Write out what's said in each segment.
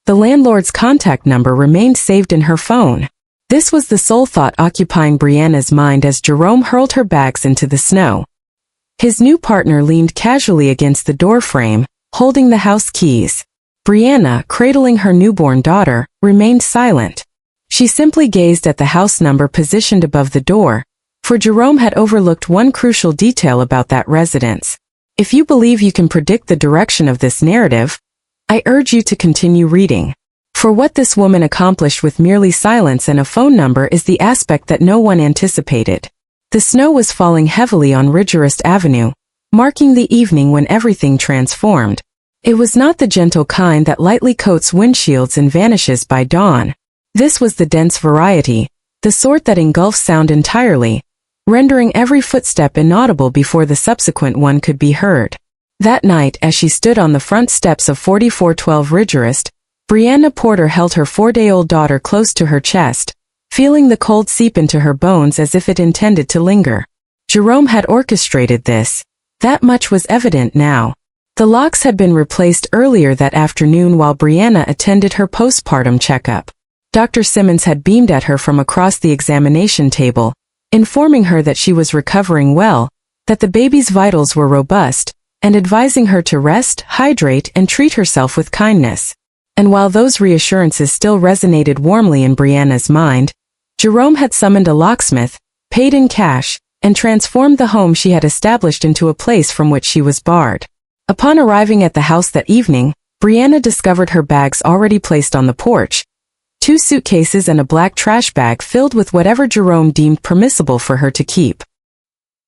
The landlord's contact number remained saved in her phone. This was the sole thought occupying Brianna's mind as Jerome hurled her bags into the snow. His new partner leaned casually against the door frame, holding the house keys. Brianna, cradling her newborn daughter, remained silent. She simply gazed at the house number positioned above the door, for Jerome had overlooked one crucial detail about that residence. If you believe you can predict the direction of this narrative, I urge you to continue reading. For what this woman accomplished with merely silence and a phone number is the aspect that no one anticipated. The snow was falling heavily on Ridgehurst Avenue, marking the evening when everything transformed. It was not the gentle kind that lightly coats windshields and vanishes by dawn. This was the dense variety, the sort that engulfs sound entirely, rendering every footstep inaudible before the subsequent one could be heard. That night, as she stood on the front steps of 4412 Ridgehurst, Brianna Porter held her 4-day-old daughter close to her chest, feeling the cold seep into her bones as if it intended to linger. Jerome had orchestrated this. That much was evident now. The locks had been replaced earlier that afternoon while Brianna attended her postpartum checkup. Dr. Simmons had beamed at her from across the examination table, informing her that she was recovering well, that the baby's vitals were robust, and advising her to rest, hydrate, and treat herself with kindness. And while those reassurances still resonated warmly in Brianna's mind, Jerome had summoned a locksmith, paid in cash, and transformed the home she had established into a place from which she was barred. Upon arriving at the house that evening, Brianna discovered her bags already placed on the porch, 2 suitcases and a black trash bag filled with whatever Jerome deemed permissible for her to keep.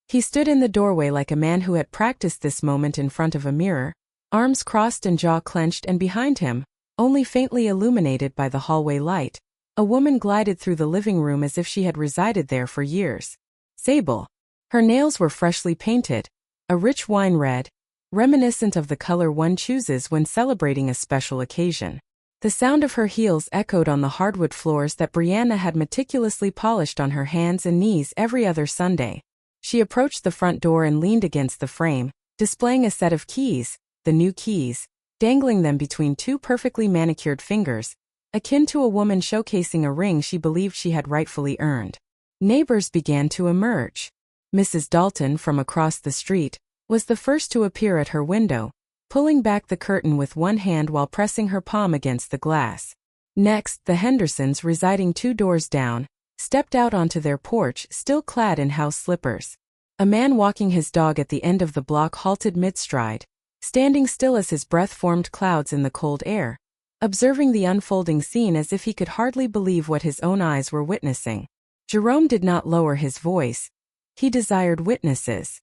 He stood in the doorway like a man who had practiced this moment in front of a mirror, arms crossed and jaw clenched, and behind him, only faintly illuminated by the hallway light, a woman glided through the living room as if she had resided there for years. Sable. Her nails were freshly painted, a rich wine red, reminiscent of the color one chooses when celebrating a special occasion. The sound of her heels echoed on the hardwood floors that Brianna had meticulously polished on her hands and knees every other Sunday. She approached the front door and leaned against the frame, displaying a set of keys, the new keys, dangling them between 2 perfectly manicured fingers, akin to a woman showcasing a ring she believed she had rightfully earned. Neighbors began to emerge. Mrs. Dalton, from across the street, was the first to appear at her window, pulling back the curtain with one hand while pressing her palm against the glass. Next, the Hendersons, residing 2 doors down, stepped out onto their porch, still clad in house slippers. A man walking his dog at the end of the block halted mid-stride, standing still as his breath formed clouds in the cold air, observing the unfolding scene as if he could hardly believe what his own eyes were witnessing. Jerome did not lower his voice. He desired witnesses.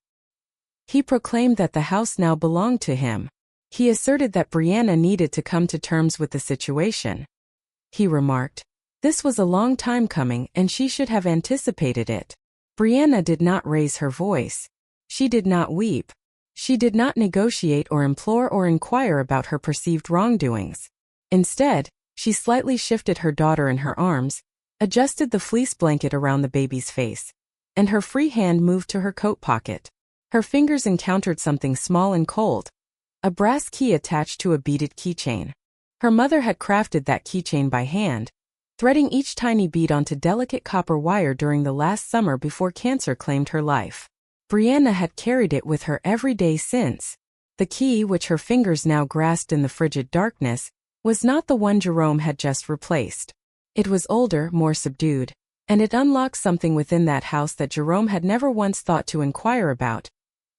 He proclaimed that the house now belonged to him. He asserted that Brianna needed to come to terms with the situation. He remarked, "This was a long time coming and she should have anticipated it." Brianna did not raise her voice. She did not weep. She did not negotiate or implore or inquire about her perceived wrongdoings. Instead, she slightly shifted her daughter in her arms, adjusted the fleece blanket around the baby's face, and her free hand moved to her coat pocket. Her fingers encountered something small and cold, a brass key attached to a beaded keychain. Her mother had crafted that keychain by hand, threading each tiny bead onto delicate copper wire during the last summer before cancer claimed her life. Brianna had carried it with her every day since. The key, which her fingers now grasped in the frigid darkness, was not the one Jerome had just replaced. It was older, more subdued, and it unlocked something within that house that Jerome had never once thought to inquire about.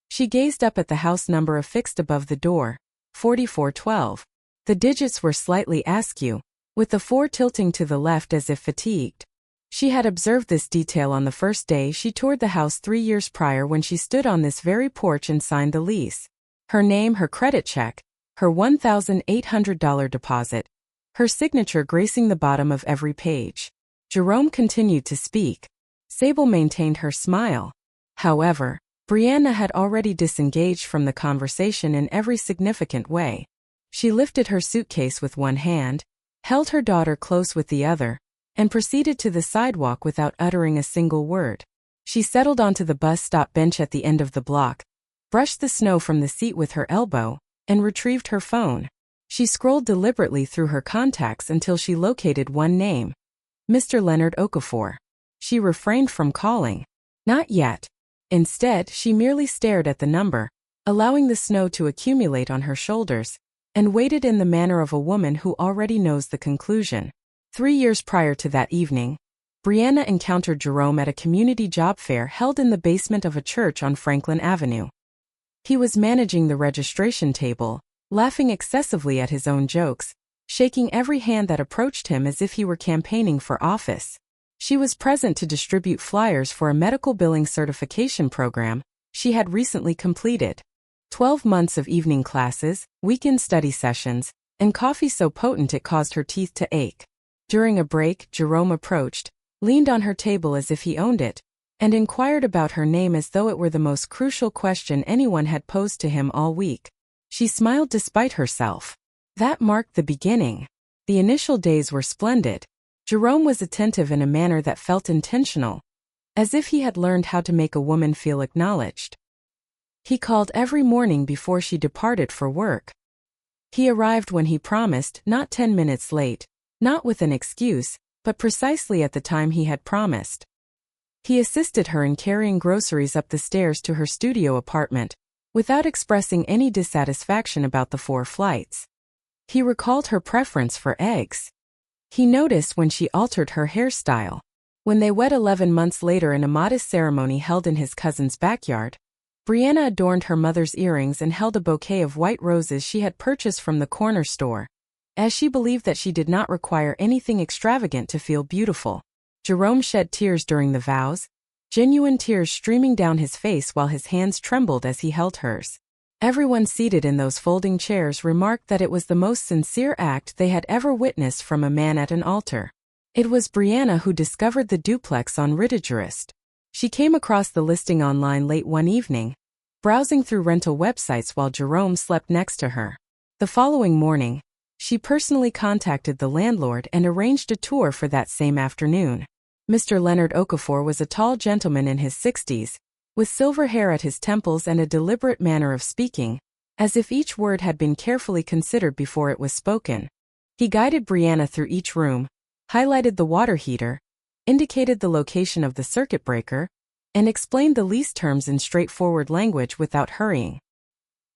She gazed up at the house number affixed above the door, 4412. The digits were slightly askew, with the 4 tilting to the left as if fatigued. She had observed this detail on the first day she toured the house 3 years prior when she stood on this very porch and signed the lease. Her name, her credit check, her $1,800 deposit, her signature gracing the bottom of every page. Jerome continued to speak. Sable maintained her smile. However, Brianna had already disengaged from the conversation in every significant way. She lifted her suitcase with one hand, held her daughter close with the other, and proceeded to the sidewalk without uttering a single word. She settled onto the bus stop bench at the end of the block, brushed the snow from the seat with her elbow, and retrieved her phone. She scrolled deliberately through her contacts until she located one name. Mr. Leonard Okafor. She refrained from calling. Not yet. Instead, she merely stared at the number, allowing the snow to accumulate on her shoulders, and waited in the manner of a woman who already knows the conclusion. 3 years prior to that evening, Brianna encountered Jerome at a community job fair held in the basement of a church on Franklin Avenue. He was managing the registration table, laughing excessively at his own jokes, shaking every hand that approached him as if he were campaigning for office. She was present to distribute flyers for a medical billing certification program she had recently completed. 12 months of evening classes, weekend study sessions, and coffee so potent it caused her teeth to ache. During a break, Jerome approached, leaned on her table as if he owned it, and inquired about her name as though it were the most crucial question anyone had posed to him all week. She smiled despite herself. That marked the beginning. The initial days were splendid. Jerome was attentive in a manner that felt intentional, as if he had learned how to make a woman feel acknowledged. He called every morning before she departed for work. He arrived when he promised, not 10 minutes late, not with an excuse, but precisely at the time he had promised. He assisted her in carrying groceries up the stairs to her studio apartment, without expressing any dissatisfaction about the 4 flights. He recalled her preference for eggs. He noticed when she altered her hairstyle. When they wed 11 months later in a modest ceremony held in his cousin's backyard, Brianna adorned her mother's earrings and held a bouquet of white roses she had purchased from the corner store, as she believed that she did not require anything extravagant to feel beautiful. Jerome shed tears during the vows, genuine tears streaming down his face while his hands trembled as he held hers. Everyone seated in those folding chairs remarked that it was the most sincere act they had ever witnessed from a man at an altar. It was Brianna who discovered the duplex on Ridgejurist. She came across the listing online late one evening, browsing through rental websites while Jerome slept next to her. The following morning, she personally contacted the landlord and arranged a tour for that same afternoon. Mr. Leonard Okafor was a tall gentleman in his 60s, with silver hair at his temples and a deliberate manner of speaking, as if each word had been carefully considered before it was spoken. He guided Brianna through each room, highlighted the water heater, indicated the location of the circuit breaker, and explained the lease terms in straightforward language without hurrying.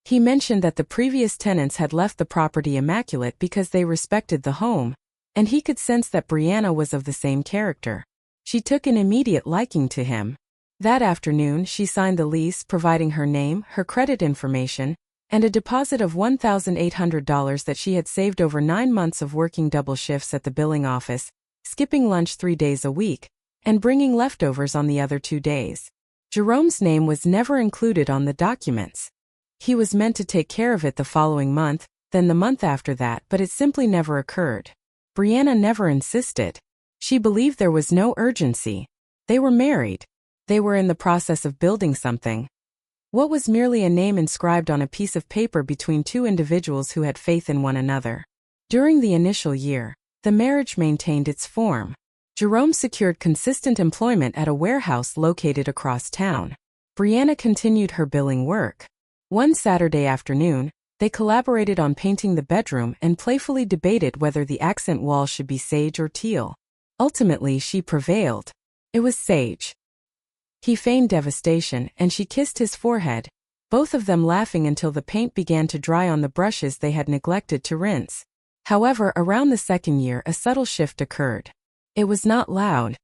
He mentioned that the previous tenants had left the property immaculate because they respected the home, and he could sense that Brianna was of the same character. She took an immediate liking to him. That afternoon, she signed the lease, providing her name, her credit information, and a deposit of $1,800 that she had saved over 9 months of working double shifts at the billing office, skipping lunch 3 days a week, and bringing leftovers on the other 2 days. Jerome's name was never included on the documents. He was meant to take care of it the following month, then the month after that, but it simply never occurred. Brianna never insisted. She believed there was no urgency. They were married. They were in the process of building something. What was merely a name inscribed on a piece of paper between 2 individuals who had faith in one another? During the initial year, the marriage maintained its form. Jerome secured consistent employment at a warehouse located across town. Brianna continued her billing work. One Saturday afternoon, they collaborated on painting the bedroom and playfully debated whether the accent wall should be sage or teal. Ultimately, she prevailed. It was sage. He feigned devastation, and she kissed his forehead, both of them laughing until the paint began to dry on the brushes they had neglected to rinse. However, around the second year, a subtle shift occurred. It was not loud.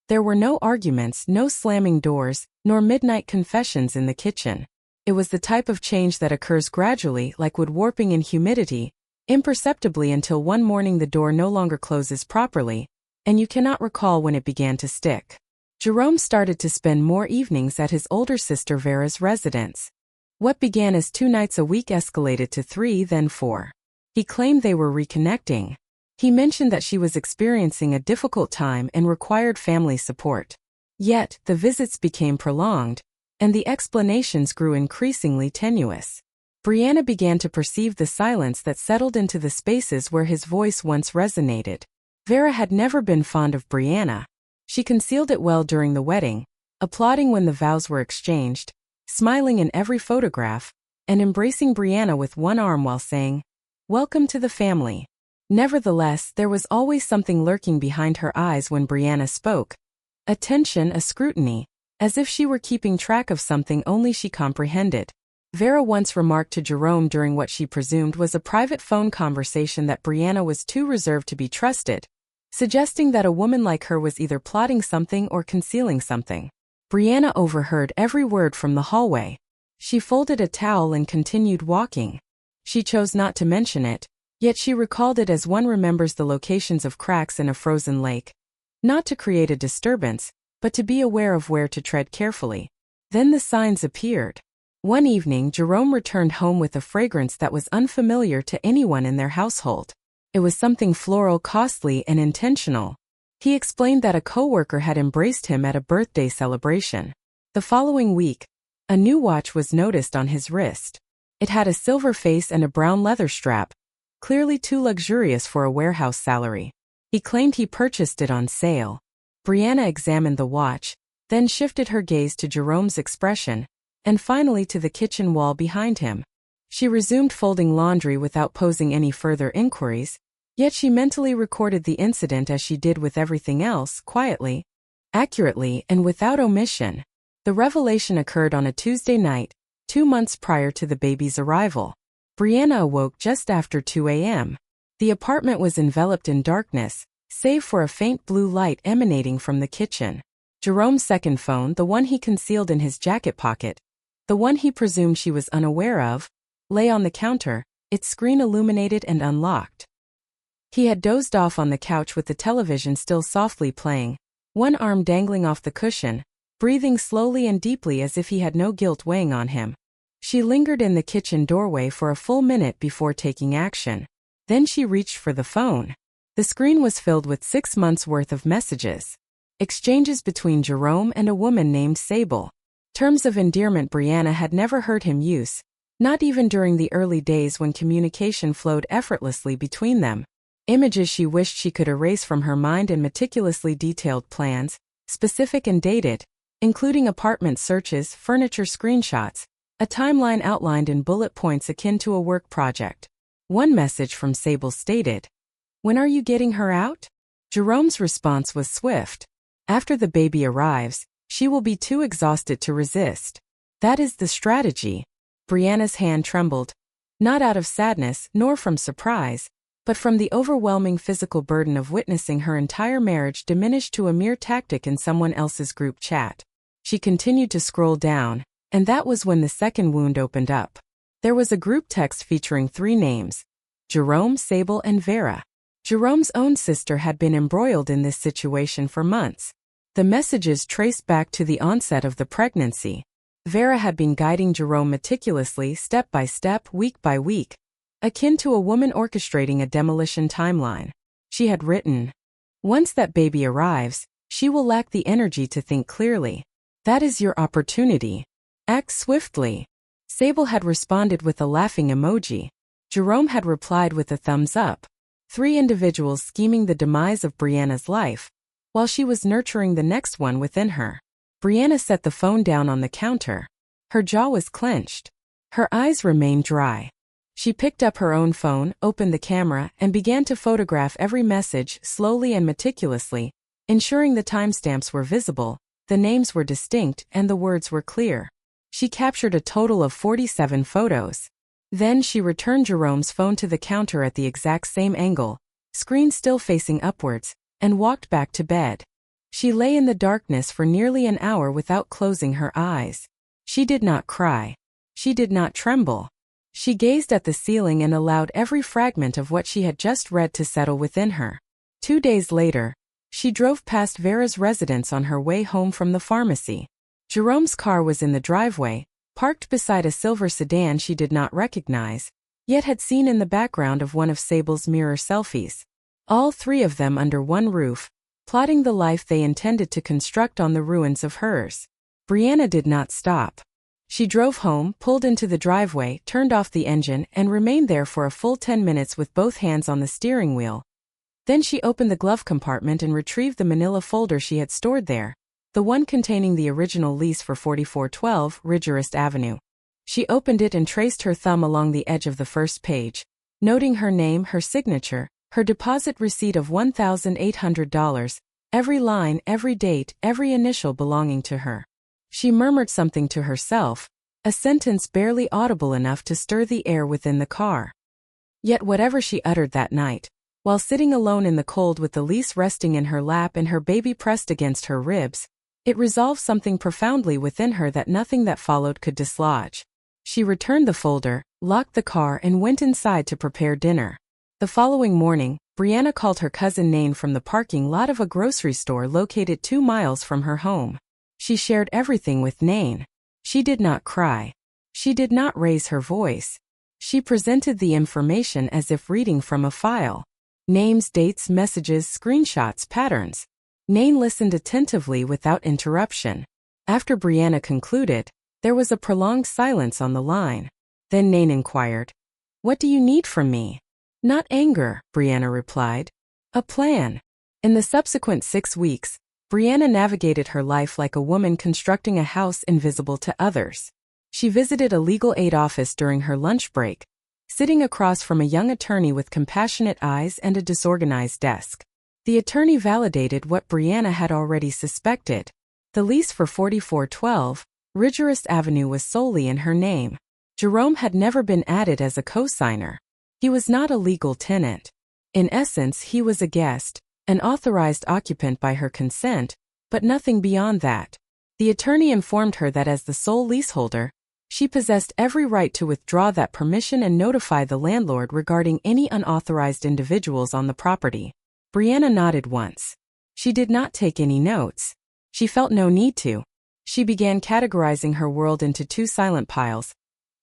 There were no arguments, no slamming doors, nor midnight confessions in the kitchen. It was the type of change that occurs gradually, like wood warping in humidity, imperceptibly until one morning the door no longer closes properly, and you cannot recall when it began to stick. Jerome started to spend more evenings at his older sister Vera's residence. What began as 2 nights a week escalated to 3, then 4. He claimed they were reconnecting. He mentioned that she was experiencing a difficult time and required family support. Yet, the visits became prolonged, and the explanations grew increasingly tenuous. Brianna began to perceive the silence that settled into the spaces where his voice once resonated. Vera had never been fond of Brianna. She concealed it well during the wedding, applauding when the vows were exchanged, smiling in every photograph, and embracing Brianna with one arm while saying, Welcome to the family. Nevertheless, there was always something lurking behind her eyes when Brianna spoke. A tension, a scrutiny, as if she were keeping track of something only she comprehended. Vera once remarked to Jerome during what she presumed was a private phone conversation that Brianna was too reserved to be trusted, suggesting that a woman like her was either plotting something or concealing something. Brianna overheard every word from the hallway. She folded a towel and continued walking. She chose not to mention it, yet she recalled it as one remembers the locations of cracks in a frozen lake. Not to create a disturbance, but to be aware of where to tread carefully. Then the signs appeared. One evening, Jerome returned home with a fragrance that was unfamiliar to anyone in their household. It was something floral, costly, and intentional. He explained that a coworker had embraced him at a birthday celebration. The following week, a new watch was noticed on his wrist. It had a silver face and a brown leather strap, clearly too luxurious for a warehouse salary. He claimed he purchased it on sale. Brianna examined the watch, then shifted her gaze to Jerome's expression, and finally to the kitchen wall behind him. She resumed folding laundry without posing any further inquiries, yet she mentally recorded the incident as she did with everything else, quietly, accurately, and without omission. The revelation occurred on a Tuesday night, 2 months prior to the baby's arrival. Brianna awoke just after 2 a.m. The apartment was enveloped in darkness, save for a faint blue light emanating from the kitchen. Jerome's second phone, the one he concealed in his jacket pocket, the one he presumed she was unaware of, lay on the counter, its screen illuminated and unlocked. He had dozed off on the couch with the television still softly playing, one arm dangling off the cushion, breathing slowly and deeply as if he had no guilt weighing on him. She lingered in the kitchen doorway for a full minute before taking action. Then she reached for the phone. The screen was filled with 6 months' worth of messages. Exchanges between Jerome and a woman named Sable. Terms of endearment Brianna had never heard him use, not even during the early days when communication flowed effortlessly between them. Images she wished she could erase from her mind and meticulously detailed plans, specific and dated, including apartment searches, furniture screenshots, a timeline outlined in bullet points akin to a work project. One message from Sable stated, "When are you getting her out?" Jerome's response was swift. "After the baby arrives, she will be too exhausted to resist." That is the strategy. Brianna's hand trembled, not out of sadness nor from surprise, but from the overwhelming physical burden of witnessing her entire marriage diminish to a mere tactic in someone else's group chat. She continued to scroll down, and that was when the second wound opened up. There was a group text featuring 3 names: Jerome, Sable, and Vera. Jerome's own sister had been embroiled in this situation for months. The messages traced back to the onset of the pregnancy. Vera had been guiding Jerome meticulously, step by step, week by week, akin to a woman orchestrating a demolition timeline. She had written, "Once that baby arrives, she will lack the energy to think clearly. That is your opportunity. Act swiftly." Sable had responded with a laughing emoji. Jerome had replied with a thumbs up. 3 individuals scheming the demise of Brianna's life, while she was nurturing the next one within her. Brianna set the phone down on the counter. Her jaw was clenched. Her eyes remained dry. She picked up her own phone, opened the camera, and began to photograph every message slowly and meticulously, ensuring the timestamps were visible, the names were distinct, and the words were clear. She captured a total of 47 photos. Then she returned Jerome's phone to the counter at the exact same angle, screen still facing upwards, and walked back to bed. She lay in the darkness for nearly an hour without closing her eyes. She did not cry. She did not tremble. She gazed at the ceiling and allowed every fragment of what she had just read to settle within her. 2 days later, she drove past Vera's residence on her way home from the pharmacy. Jerome's car was in the driveway, parked beside a silver sedan she did not recognize, yet had seen in the background of one of Sable's mirror selfies. All 3 of them under one roof, plotting the life they intended to construct on the ruins of hers. Brianna did not stop. She drove home, pulled into the driveway, turned off the engine, and remained there for a full 10 minutes with both hands on the steering wheel. Then she opened the glove compartment and retrieved the manila folder she had stored there, the one containing the original lease for 4412 Ridgerist Avenue. She opened it and traced her thumb along the edge of the first page. noting her name, her signature, her deposit receipt of $1,800, every line, every date, every initial belonging to her. She murmured something to herself, a sentence barely audible enough to stir the air within the car. Yet whatever she uttered that night, while sitting alone in the cold with the lease resting in her lap and her baby pressed against her ribs, it resolved something profoundly within her that nothing that followed could dislodge. She returned the folder, locked the car and went inside to prepare dinner. The following morning, Brianna called her cousin Nain from the parking lot of a grocery store located 2 miles from her home. She shared everything with Nain. She did not cry. She did not raise her voice. She presented the information as if reading from a file. Names, dates, messages, screenshots, patterns. Nain listened attentively without interruption. After Brianna concluded, there was a prolonged silence on the line. Then Nain inquired, "What do you need from me?" "Not anger," Brianna replied. "A plan." In the subsequent 6 weeks, Brianna navigated her life like a woman constructing a house invisible to others. She visited a legal aid office during her lunch break, sitting across from a young attorney with compassionate eyes and a disorganized desk. The attorney validated what Brianna had already suspected. The lease for 4412 Ridgerist Avenue was solely in her name. Jerome had never been added as a co-signer. He was not a legal tenant. In essence, he was a guest, an authorized occupant by her consent, but nothing beyond that. The attorney informed her that as the sole leaseholder, she possessed every right to withdraw that permission and notify the landlord regarding any unauthorized individuals on the property. Brianna nodded once. She did not take any notes. She felt no need to. She began categorizing her world into 2 silent piles.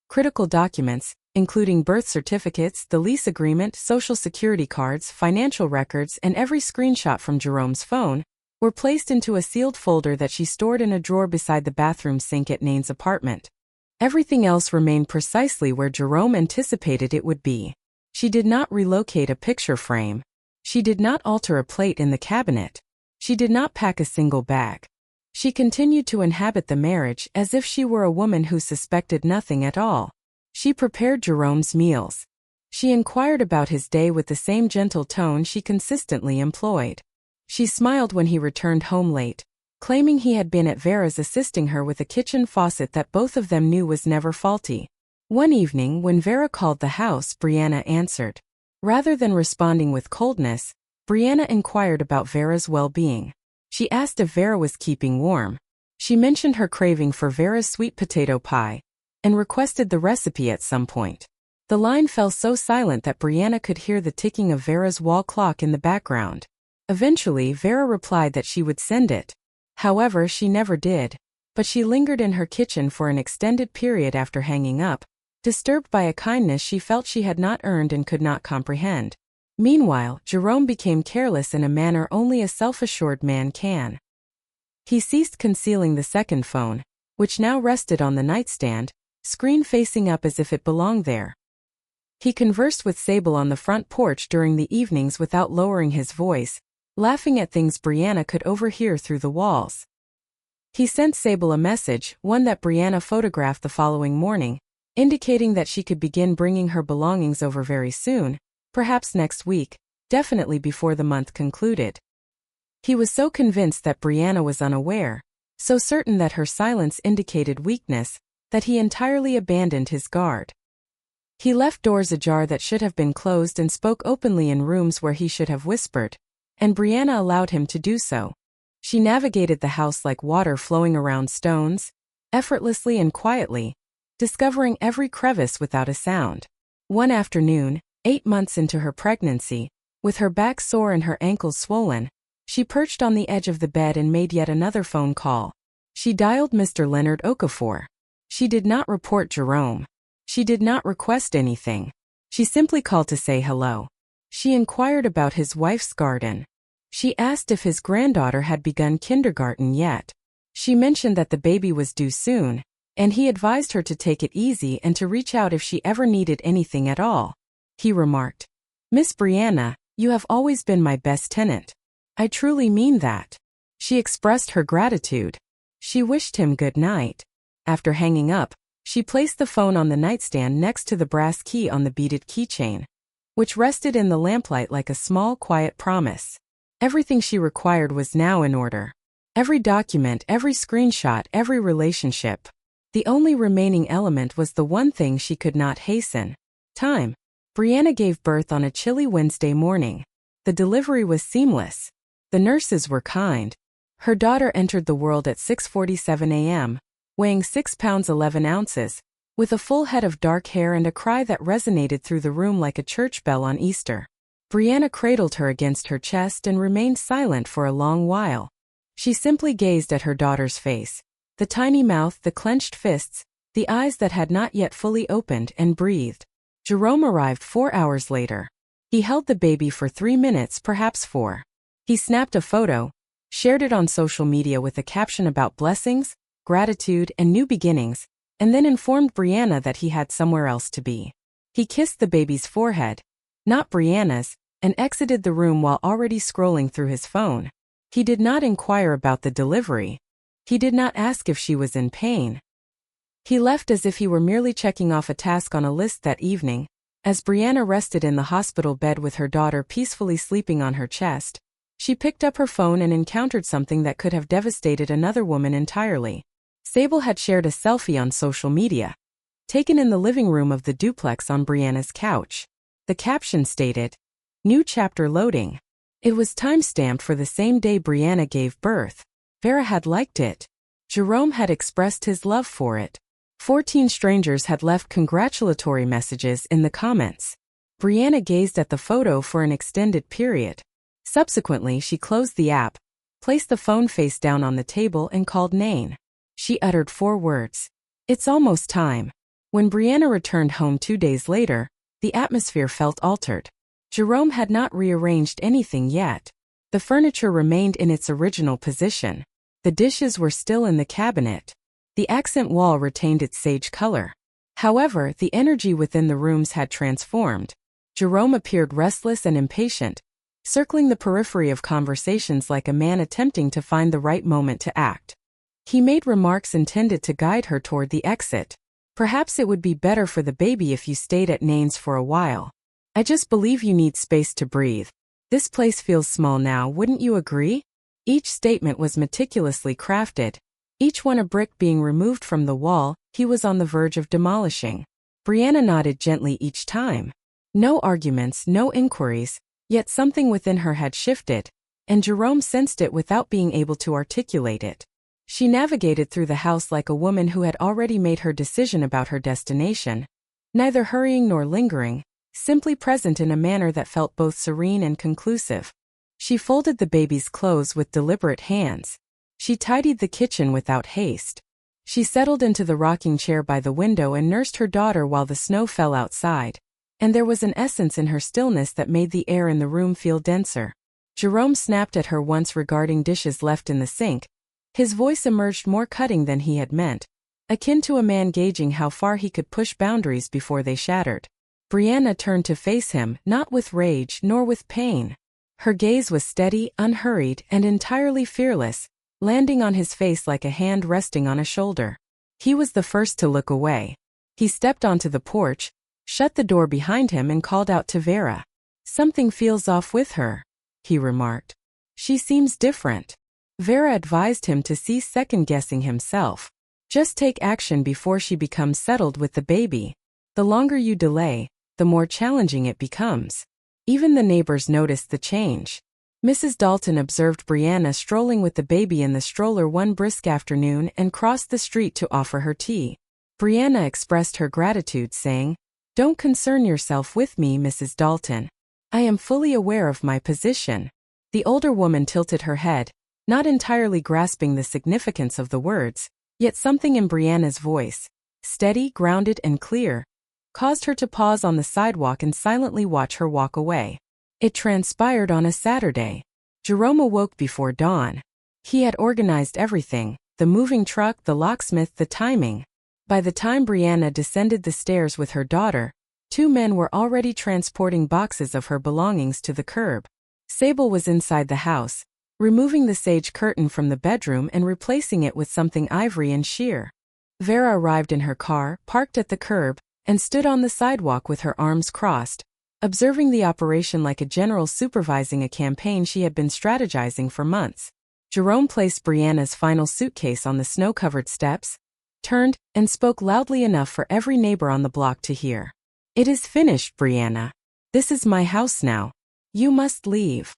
Critical documents, including birth certificates, the lease agreement, social security cards, financial records, and every screenshot from Jerome's phone, were placed into a sealed folder that she stored in a drawer beside the bathroom sink at Nain's apartment. Everything else remained precisely where Jerome anticipated it would be. She did not relocate a picture frame. She did not alter a plate in the cabinet. She did not pack a single bag. She continued to inhabit the marriage as if she were a woman who suspected nothing at all. She prepared Jerome's meals. She inquired about his day with the same gentle tone she consistently employed. She smiled when he returned home late, claiming he had been at Vera's assisting her with a kitchen faucet that both of them knew was never faulty. One evening, when Vera called the house, Brianna answered. Rather than responding with coldness, Brianna inquired about Vera's well-being. She asked if Vera was keeping warm. She mentioned her craving for Vera's sweet potato pie, and requested the recipe at some point. The line fell so silent that Brianna could hear the ticking of Vera's wall clock in the background. Eventually, Vera replied that she would send it. However, she never did, but she lingered in her kitchen for an extended period after hanging up, disturbed by a kindness she felt she had not earned and could not comprehend. Meanwhile, Jerome became careless in a manner only a self-assured man can. He ceased concealing the second phone, which now rested on the nightstand, screen facing up as if it belonged there. He conversed with Sable on the front porch during the evenings without lowering his voice, laughing at things Brianna could overhear through the walls. He sent Sable a message, one that Brianna photographed the following morning, indicating that she could begin bringing her belongings over very soon, perhaps next week, definitely before the month concluded. He was so convinced that Brianna was unaware, so certain that her silence indicated weakness, that he entirely abandoned his guard. He left doors ajar that should have been closed and spoke openly in rooms where he should have whispered, and Brianna allowed him to do so. She navigated the house like water flowing around stones, effortlessly and quietly, discovering every crevice without a sound. One afternoon, 8 months into her pregnancy, with her back sore and her ankles swollen, she perched on the edge of the bed and made yet another phone call. She dialed Mr. Leonard Okafor. She did not report Jerome. She did not request anything. She simply called to say hello. She inquired about his wife's garden. She asked if his granddaughter had begun kindergarten yet. She mentioned that the baby was due soon, and he advised her to take it easy and to reach out if she ever needed anything at all. He remarked, "Miss Brianna, you have always been my best tenant. I truly mean that." She expressed her gratitude. She wished him good night. After hanging up, she placed the phone on the nightstand next to the brass key on the beaded keychain. which rested in the lamplight like a small, quiet promise. Everything she required was now in order. Every document, every screenshot, every relationship. The only remaining element was the one thing she could not hasten: time. Brianna gave birth on a chilly Wednesday morning. The delivery was seamless. The nurses were kind. Her daughter entered the world at 6:47 a.m., weighing 6 pounds 11 ounces, with a full head of dark hair and a cry that resonated through the room like a church bell on Easter. Brianna cradled her against her chest and remained silent for a long while. She simply gazed at her daughter's face. The tiny mouth, the clenched fists, the eyes that had not yet fully opened, and breathed. Jerome arrived 4 hours later. He held the baby for 3 minutes, perhaps 4. He snapped a photo, shared it on social media with a caption about blessings, gratitude, and new beginnings, and then informed Brianna that he had somewhere else to be. He kissed the baby's forehead, not Brianna's, and exited the room while already scrolling through his phone. He did not inquire about the delivery. He did not ask if she was in pain. He left as if he were merely checking off a task on a list that evening. As Brianna rested in the hospital bed with her daughter peacefully sleeping on her chest, she picked up her phone and encountered something that could have devastated another woman entirely. Sable had shared a selfie on social media, taken in the living room of the duplex on Brianna's couch. The caption stated, "New chapter loading." It was time-stamped for the same day Brianna gave birth. Vera had liked it. Jerome had expressed his love for it. 14 strangers had left congratulatory messages in the comments. Brianna gazed at the photo for an extended period. Subsequently, she closed the app, placed the phone face down on the table, and called Nain. She uttered 4 words. "It's almost time." When Brianna returned home 2 days later, the atmosphere felt altered. Jerome had not rearranged anything yet. The furniture remained in its original position. The dishes were still in the cabinet. The accent wall retained its sage color. However, the energy within the rooms had transformed. Jerome appeared restless and impatient, circling the periphery of conversations like a man attempting to find the right moment to act. He made remarks intended to guide her toward the exit. "Perhaps it would be better for the baby if you stayed at Nain's for a while. I just believe you need space to breathe. This place feels small now, wouldn't you agree?" Each statement was meticulously crafted, each one a brick being removed from the wall he was on the verge of demolishing. Brianna nodded gently each time. No arguments, no inquiries, yet something within her had shifted, and Jerome sensed it without being able to articulate it. She navigated through the house like a woman who had already made her decision about her destination, neither hurrying nor lingering, simply present in a manner that felt both serene and conclusive. She folded the baby's clothes with deliberate hands. She tidied the kitchen without haste. She settled into the rocking chair by the window and nursed her daughter while the snow fell outside, and there was an essence in her stillness that made the air in the room feel denser. Jerome snapped at her once regarding dishes left in the sink. His voice emerged more cutting than he had meant, akin to a man gauging how far he could push boundaries before they shattered. Brianna turned to face him, not with rage nor with pain. Her gaze was steady, unhurried, and entirely fearless, landing on his face like a hand resting on a shoulder. He was the first to look away. He stepped onto the porch, shut the door behind him, and called out to Vera. "Something feels off with her," he remarked. "She seems different." Vera advised him to cease second-guessing himself. Just take action before she becomes settled with the baby. The longer you delay, the more challenging it becomes. Even the neighbors noticed the change. Mrs. Dalton observed Brianna strolling with the baby in the stroller one brisk afternoon and crossed the street to offer her tea. Brianna expressed her gratitude, saying, "Don't concern yourself with me, Mrs. Dalton. I am fully aware of my position." The older woman tilted her head, not entirely grasping the significance of the words, yet something in Brianna's voice, steady, grounded, and clear, caused her to pause on the sidewalk and silently watch her walk away. It transpired on a Saturday. Jerome awoke before dawn. He had organized everything, the moving truck, the locksmith, the timing. By the time Brianna descended the stairs with her daughter, 2 men were already transporting boxes of her belongings to the curb. Sable was inside the house, removing the sage curtain from the bedroom and replacing it with something ivory and sheer. Vera arrived in her car, parked at the curb, and stood on the sidewalk with her arms crossed, observing the operation like a general supervising a campaign she had been strategizing for months. Jerome placed Brianna's final suitcase on the snow-covered steps, turned, and spoke loudly enough for every neighbor on the block to hear. "It is finished, Brianna. This is my house now. You must leave."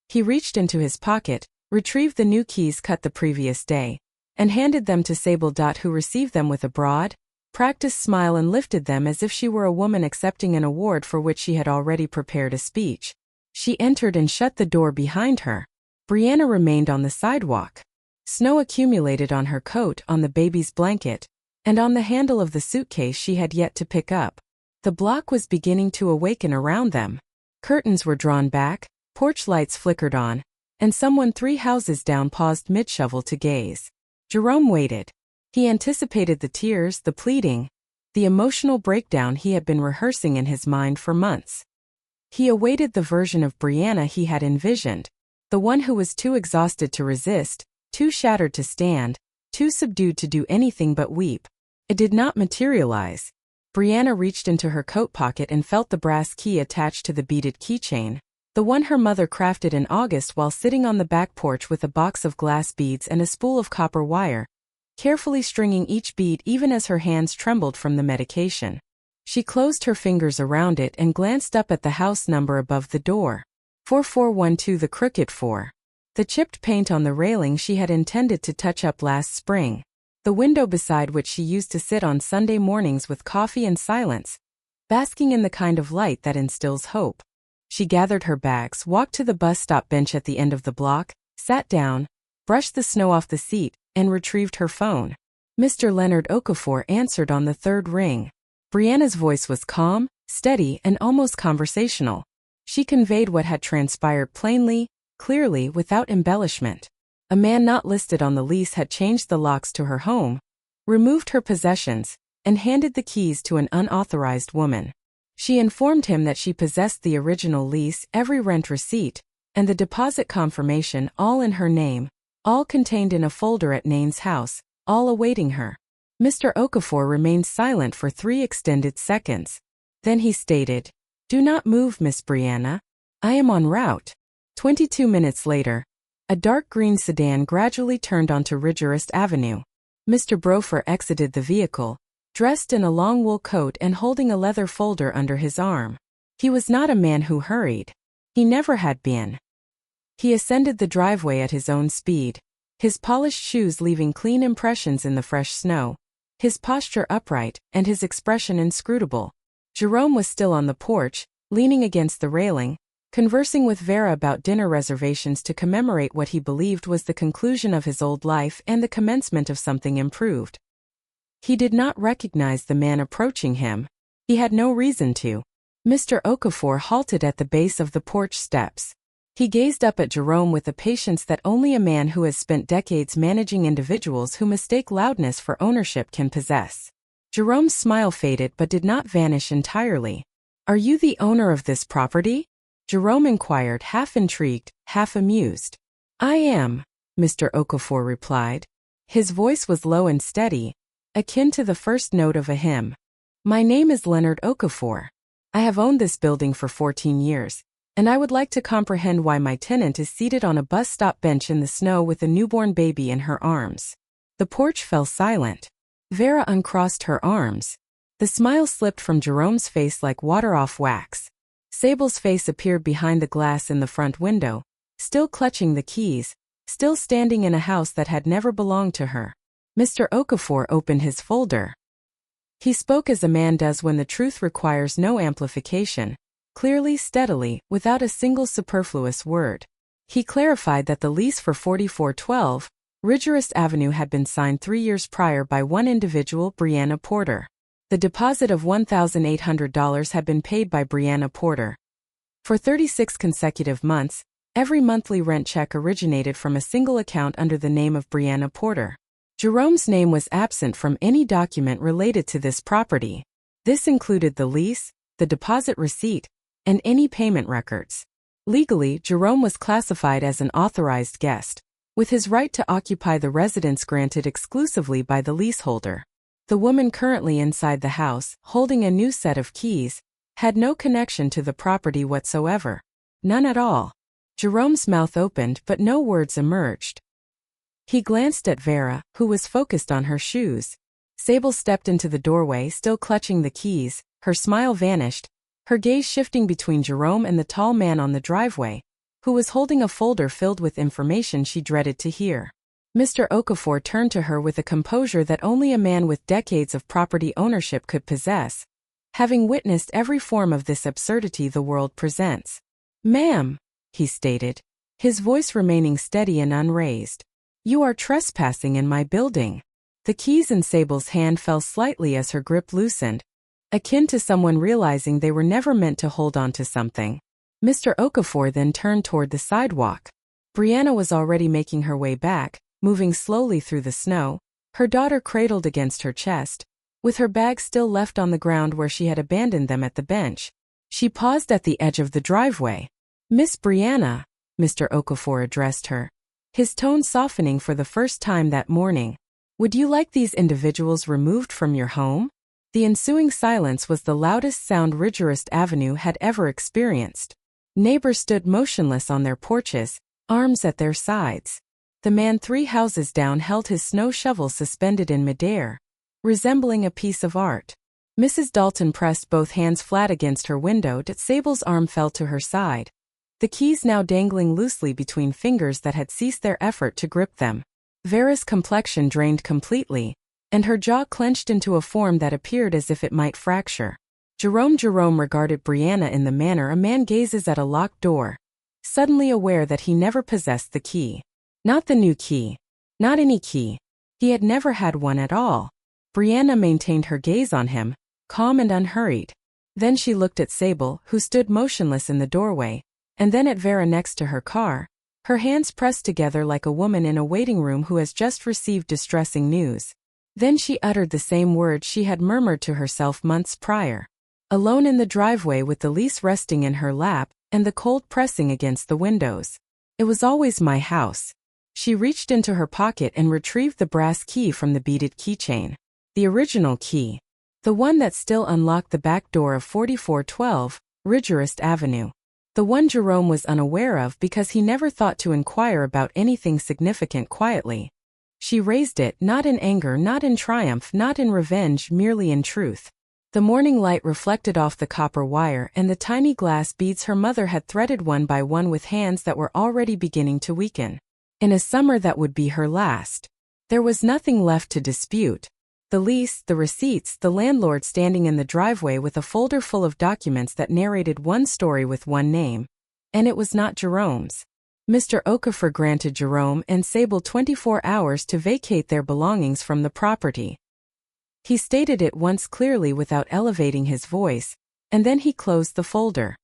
He reached into his pocket, retrieved the new keys cut the previous day, and handed them to Sable, who received them with a broad, practiced smile and lifted them as if she were a woman accepting an award for which she had already prepared a speech. She entered and shut the door behind her. Brianna remained on the sidewalk. Snow accumulated on her coat, on the baby's blanket, and on the handle of the suitcase she had yet to pick up. The block was beginning to awaken around them. Curtains were drawn back, porch lights flickered on, and someone 3 houses down paused mid-shovel to gaze. Jerome waited. He anticipated the tears, the pleading, the emotional breakdown he had been rehearsing in his mind for months. He awaited the version of Brianna he had envisioned, the one who was too exhausted to resist, too shattered to stand, too subdued to do anything but weep. It did not materialize. Brianna reached into her coat pocket and felt the brass key attached to the beaded keychain, the one her mother crafted in August while sitting on the back porch with a box of glass beads and a spool of copper wire, carefully stringing each bead even as her hands trembled from the medication. She closed her fingers around it and glanced up at the house number above the door. 4412, the crooked 4. The chipped paint on the railing she had intended to touch up last spring. The window beside which she used to sit on Sunday mornings with coffee and silence, basking in the kind of light that instills hope. She gathered her bags, walked to the bus stop bench at the end of the block, sat down, brushed the snow off the seat, and retrieved her phone. Mr. Leonard Okafor answered on the 3rd ring. Brianna's voice was calm, steady, and almost conversational. She conveyed what had transpired plainly, clearly, without embellishment. A man not listed on the lease had changed the locks to her home, removed her possessions, and handed the keys to an unauthorized woman. She informed him that she possessed the original lease, every rent receipt, and the deposit confirmation, all in her name, all contained in a folder at Nain's house, all awaiting her. Mr. Okafor remained silent for 3 extended seconds. Then he stated, "Do not move, Miss Brianna. I am en route." 22 minutes later, a dark green sedan gradually turned onto Ridgehurst Avenue. Mr. Brofer exited the vehicle, dressed in a long wool coat and holding a leather folder under his arm. He was not a man who hurried. He never had been. He ascended the driveway at his own speed, his polished shoes leaving clean impressions in the fresh snow, his posture upright, and his expression inscrutable. Jerome was still on the porch, leaning against the railing, conversing with Vera about dinner reservations to commemorate what he believed was the conclusion of his old life and the commencement of something improved. He did not recognize the man approaching him. He had no reason to. Mr. Okafor halted at the base of the porch steps. He gazed up at Jerome with a patience that only a man who has spent decades managing individuals who mistake loudness for ownership can possess. Jerome's smile faded but did not vanish entirely. "Are you the owner of this property?" Jerome inquired, half intrigued, half amused. "I am," Mr. Okafor replied. His voice was low and steady, akin to the first note of a hymn. "My name is Leonard Okafor. I have owned this building for 14 years, and I would like to comprehend why my tenant is seated on a bus stop bench in the snow with a newborn baby in her arms." The porch fell silent. Vera uncrossed her arms. The smile slipped from Jerome's face like water off wax. Sable's face appeared behind the glass in the front window, still clutching the keys, still standing in a house that had never belonged to her. Mr. Okafor opened his folder. He spoke as a man does when the truth requires no amplification, clearly, steadily, without a single superfluous word. He clarified that the lease for 4412, Ridgehurst Avenue had been signed 3 years prior by one individual, Brianna Porter. The deposit of $1,800 had been paid by Brianna Porter. For 36 consecutive months, every monthly rent check originated from a single account under the name of Brianna Porter. Jerome's name was absent from any document related to this property. This included the lease, the deposit receipt, and any payment records. Legally, Jerome was classified as an authorized guest, with his right to occupy the residence granted exclusively by the leaseholder. The woman currently inside the house, holding a new set of keys, had no connection to the property whatsoever. None at all. Jerome's mouth opened but no words emerged. He glanced at Vera, who was focused on her shoes. Sable stepped into the doorway, still clutching the keys. Her smile vanished, her gaze shifting between Jerome and the tall man on the driveway, who was holding a folder filled with information she dreaded to hear. Mr. Okafor turned to her with a composure that only a man with decades of property ownership could possess, having witnessed every form of this absurdity the world presents. "Ma'am," he stated, his voice remaining steady and unraised. "You are trespassing in my building." The keys in Sable's hand fell slightly as her grip loosened, akin to someone realizing they were never meant to hold on to something. Mr. Okafor then turned toward the sidewalk. Brianna was already making her way back, moving slowly through the snow, her daughter cradled against her chest, with her bags still left on the ground where she had abandoned them at the bench. She paused at the edge of the driveway. "Miss Brianna," Mr. Okafor addressed her, his tone softening for the first time that morning. "Would you like these individuals removed from your home?" The ensuing silence was the loudest sound Ridgehurst Avenue had ever experienced. Neighbors stood motionless on their porches, arms at their sides. The man 3 houses down held his snow shovel suspended in midair, resembling a piece of art. Mrs. Dalton pressed both hands flat against her window. Sable's arm fell to her side, the keys now dangling loosely between fingers that had ceased their effort to grip them. Vera's complexion drained completely, and her jaw clenched into a form that appeared as if it might fracture. Jerome regarded Brianna in the manner a man gazes at a locked door, suddenly aware that he never possessed the key. Not the new key. Not any key. He had never had one at all. Brianna maintained her gaze on him, calm and unhurried. Then she looked at Sable, who stood motionless in the doorway, and then at Vera next to her car, her hands pressed together like a woman in a waiting room who has just received distressing news. Then she uttered the same words she had murmured to herself months prior. Alone in the driveway with the lease resting in her lap and the cold pressing against the windows. "It was always my house." She reached into her pocket and retrieved the brass key from the beaded keychain. The original key. The one that still unlocked the back door of 4412, Ridgehurst Avenue. The one Jerome was unaware of because he never thought to inquire about anything significant quietly. She raised it, not in anger, not in triumph, not in revenge, merely in truth. The morning light reflected off the copper wire and the tiny glass beads her mother had threaded one by one with hands that were already beginning to weaken. In a summer that would be her last. There was nothing left to dispute. The lease, the receipts, the landlord standing in the driveway with a folder full of documents that narrated one story with one name. And it was not Jerome's. Mr. Okafor granted Jerome and Sable 24 hours to vacate their belongings from the property. He stated it once clearly without elevating his voice, and then he closed the folder.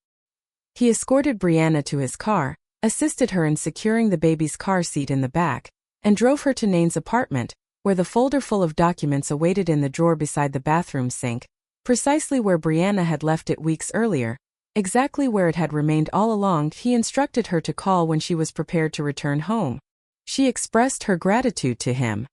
He escorted Brianna to his car, assisted her in securing the baby's car seat in the back, and drove her to Nane's apartment, where the folder full of documents awaited in the drawer beside the bathroom sink, precisely where Brianna had left it weeks earlier, exactly where it had remained all along. He instructed her to call when she was prepared to return home. She expressed her gratitude to him.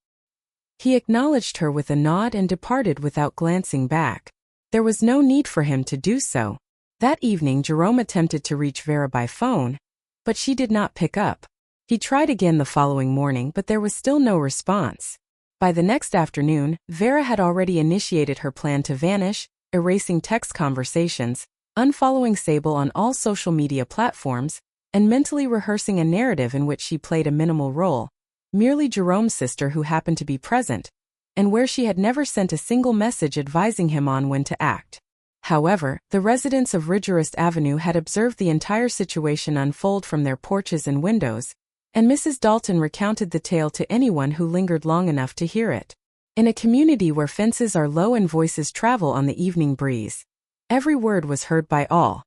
He acknowledged her with a nod and departed without glancing back. There was no need for him to do so. That evening Jerome attempted to reach Vera by phone, but she did not pick up. He tried again the following morning, but there was still no response. By the next afternoon, Vera had already initiated her plan to vanish, erasing text conversations, unfollowing Sable on all social media platforms, and mentally rehearsing a narrative in which she played a minimal role, merely Jerome's sister who happened to be present, and where she had never sent a single message advising him on when to act. However, the residents of Ridgehurst Avenue had observed the entire situation unfold from their porches and windows, and Mrs. Dalton recounted the tale to anyone who lingered long enough to hear it. In a community where fences are low and voices travel on the evening breeze, every word was heard by all.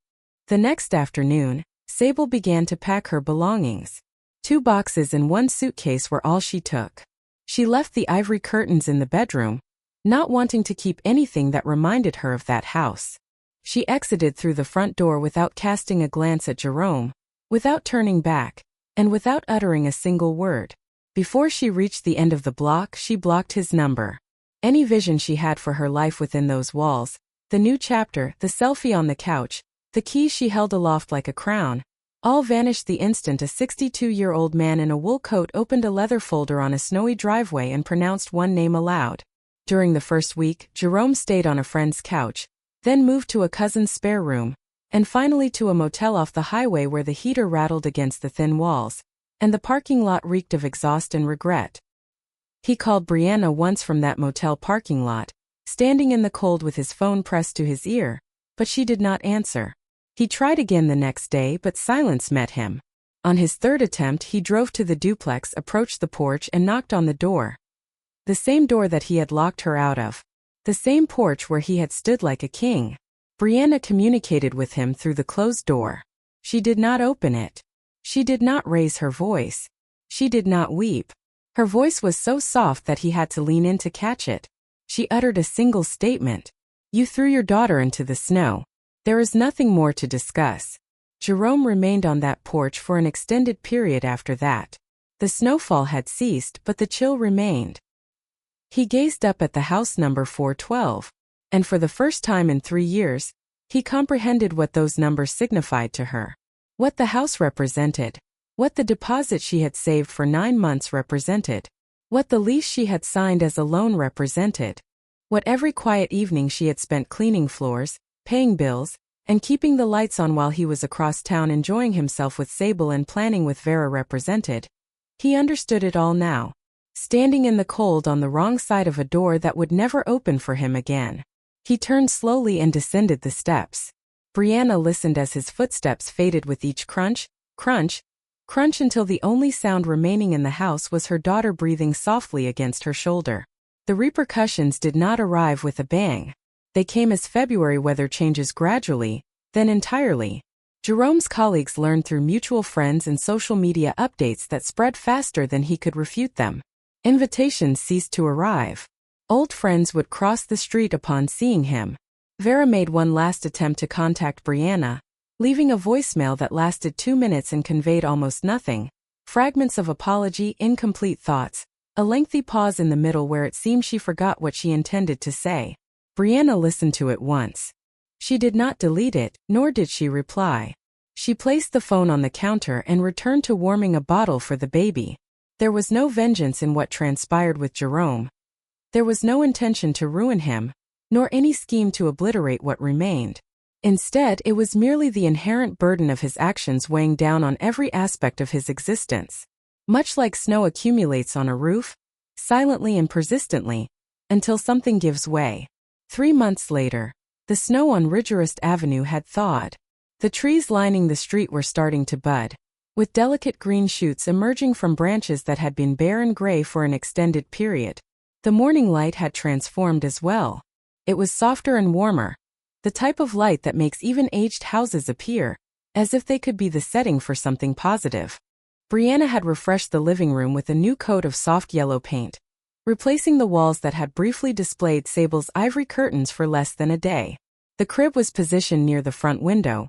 The next afternoon, Sable began to pack her belongings. 2 boxes and 1 suitcase were all she took. She left the ivory curtains in the bedroom, not wanting to keep anything that reminded her of that house. She exited through the front door without casting a glance at Jerome, without turning back, and without uttering a single word. Before she reached the end of the block, she blocked his number. Any vision she had for her life within those walls, the new chapter, the selfie on the couch, the keys she held aloft like a crown, all vanished the instant a 62-year-old man in a wool coat opened a leather folder on a snowy driveway and pronounced one name aloud. During the first week, Jerome stayed on a friend's couch, then moved to a cousin's spare room, and finally to a motel off the highway where the heater rattled against the thin walls, and the parking lot reeked of exhaust and regret. He called Brianna once from that motel parking lot, standing in the cold with his phone pressed to his ear, but she did not answer. He tried again the next day, but silence met him. On his third attempt, he drove to the duplex, approached the porch, and knocked on the door. The same door that he had locked her out of. The same porch where he had stood like a king. Brianna communicated with him through the closed door. She did not open it. She did not raise her voice. She did not weep. Her voice was so soft that he had to lean in to catch it. She uttered a single statement. "You threw your daughter into the snow. There is nothing more to discuss." Jerome remained on that porch for an extended period after that. The snowfall had ceased, but the chill remained. He gazed up at the house number 412, and for the first time in 3 years, he comprehended what those numbers signified to her. What the house represented. What the deposit she had saved for 9 months represented. What the lease she had signed as a loan represented. What every quiet evening she had spent cleaning floors, paying bills, and keeping the lights on while he was across town enjoying himself with Sable and planning with Vera represented. He understood it all now, standing in the cold on the wrong side of a door that would never open for him again. He turned slowly and descended the steps. Brianna listened as his footsteps faded with each crunch, crunch, crunch until the only sound remaining in the house was her daughter breathing softly against her shoulder. The repercussions did not arrive with a bang. They came as February weather changes gradually, then entirely. Jerome's colleagues learned through mutual friends and social media updates that spread faster than he could refute them. Invitations ceased to arrive. Old friends would cross the street upon seeing him. Vera made one last attempt to contact Brianna, leaving a voicemail that lasted 2 minutes and conveyed almost nothing. Fragments of apology, incomplete thoughts, a lengthy pause in the middle where it seemed she forgot what she intended to say. Brianna listened to it once. She did not delete it, nor did she reply. She placed the phone on the counter and returned to warming a bottle for the baby. There was no vengeance in what transpired with Jerome. There was no intention to ruin him, nor any scheme to obliterate what remained. Instead, it was merely the inherent burden of his actions weighing down on every aspect of his existence. Much like snow accumulates on a roof, silently and persistently, until something gives way. 3 months later, the snow on Ridgehurst Avenue had thawed. The trees lining the street were starting to bud, with delicate green shoots emerging from branches that had been bare and gray for an extended period. The morning light had transformed as well. It was softer and warmer, the type of light that makes even aged houses appear as if they could be the setting for something positive. Brianna had refreshed the living room with a new coat of soft yellow paint, replacing the walls that had briefly displayed Sable's ivory curtains for less than a day. The crib was positioned near the front window,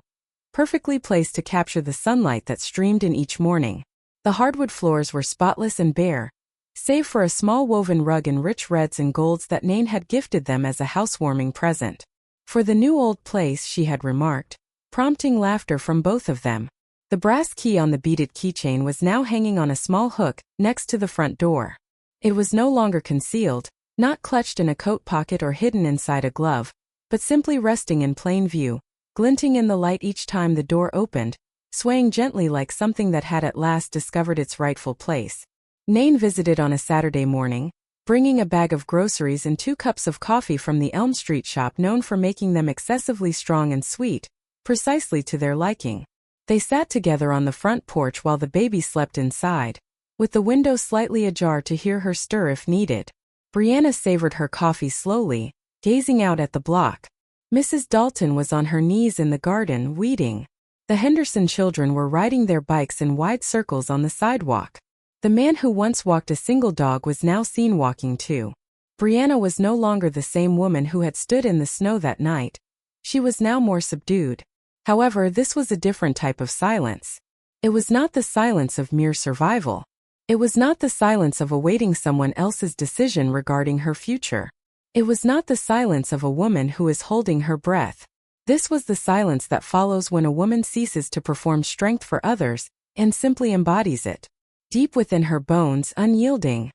perfectly placed to capture the sunlight that streamed in each morning. The hardwood floors were spotless and bare, save for a small woven rug in rich reds and golds that Nain had gifted them as a housewarming present. For the new old place, she had remarked, prompting laughter from both of them. The brass key on the beaded keychain was now hanging on a small hook next to the front door. It was no longer concealed, not clutched in a coat pocket or hidden inside a glove, but simply resting in plain view, glinting in the light each time the door opened, swaying gently like something that had at last discovered its rightful place. Nain visited on a Saturday morning, bringing a bag of groceries and 2 cups of coffee from the Elm Street shop known for making them excessively strong and sweet, precisely to their liking. They sat together on the front porch while the baby slept inside, with the window slightly ajar to hear her stir if needed. Brianna savored her coffee slowly, gazing out at the block. Mrs. Dalton was on her knees in the garden, weeding. The Henderson children were riding their bikes in wide circles on the sidewalk. The man who once walked a single dog was now seen walking too. Brianna was no longer the same woman who had stood in the snow that night. She was now more subdued. However, this was a different type of silence. It was not the silence of mere survival. It was not the silence of awaiting someone else's decision regarding her future. It was not the silence of a woman who is holding her breath. This was the silence that follows when a woman ceases to perform strength for others and simply embodies it. Deep within her bones, unyielding,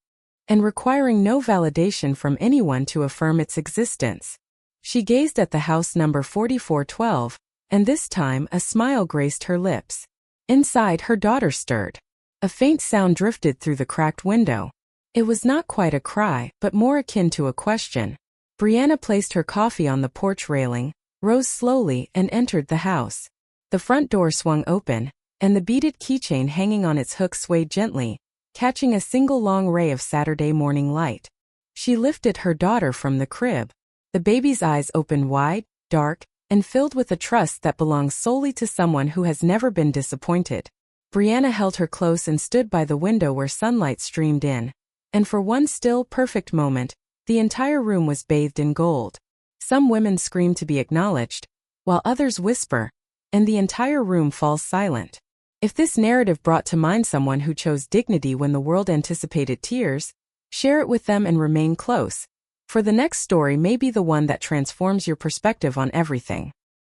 and requiring no validation from anyone to affirm its existence. She gazed at the house number 4412, and this time a smile graced her lips. Inside, her daughter stirred. A faint sound drifted through the cracked window. It was not quite a cry, but more akin to a question. Brianna placed her coffee on the porch railing, rose slowly, and entered the house. The front door swung open, and the beaded keychain hanging on its hook swayed gently, catching a single long ray of Saturday morning light. She lifted her daughter from the crib. The baby's eyes opened wide, dark, and filled with a trust that belongs solely to someone who has never been disappointed. Brianna held her close and stood by the window where sunlight streamed in. And for one still, perfect moment, the entire room was bathed in gold. Some women scream to be acknowledged, while others whisper, and the entire room falls silent. If this narrative brought to mind someone who chose dignity when the world anticipated tears, share it with them and remain close, for the next story may be the one that transforms your perspective on everything.